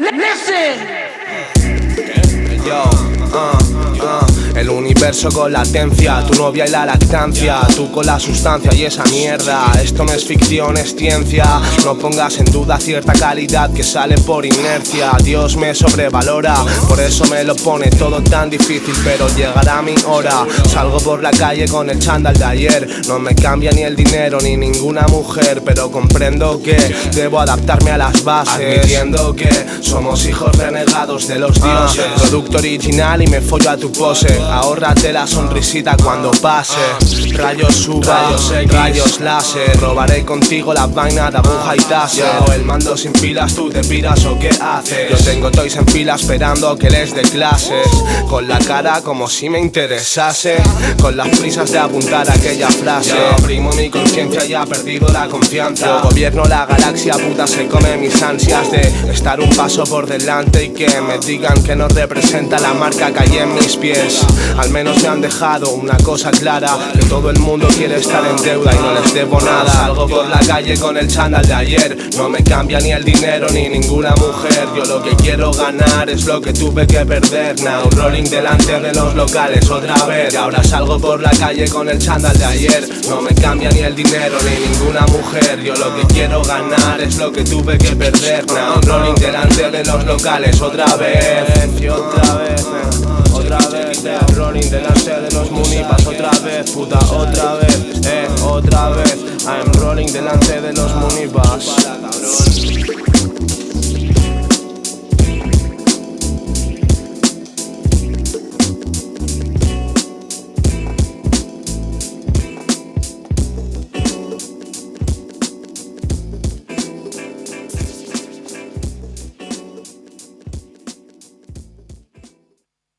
Listen. Yo, el universo con latencia, tu novia y la lactancia, tú con la sustancia y esa mierda. Esto no es ficción, es ciencia. No pongas en duda cierta calidad que sale por inercia. Dios me sobrevalora, por eso me lo pone todo tan difícil, pero llegará mi hora. Salgo por la calle con el chándal de ayer. No me cambia ni el dinero ni ninguna mujer, pero comprendo que debo adaptarme a las bases, admitiendo que somos hijos renegados de los dioses. Producto original y me follo a tu pose. Ahórrate la sonrisita cuando pase. Rayos UVA, rayos láser. Robaré contigo la vaina de aguja y taser. El mando sin pilas, tú te piras o qué haces. Yo tengo toys en fila esperando que les dé clases. Con la cara como si me interesase, con las prisas de apuntar aquella frase. Yo oprimo mi conciencia y ha perdido la confianza. Yo gobierno la galaxia, puta se come mis ansias de estar un paso por delante y que me digan que no representa la marca que hay en mis pies. Al menos me han dejado una cosa clara, que todo el mundo quiere estar en deuda y no les debo nada. Salgo por la calle con el chándal de ayer. No me cambia ni el dinero ni ninguna mujer. Yo lo que quiero ganar es lo que tuve que perder. Now rolling delante de los locales otra vez. Y ahora salgo por la calle con el chándal de ayer. No me cambia ni el dinero ni ninguna mujer. Yo lo que quiero ganar es lo que tuve que perder. Now rolling delante de los locales otra vez. Y otra vez, otra vez, rolling delante de los munipas, otra vez, puta, otra vez, otra vez, I'm rolling delante de los munipas.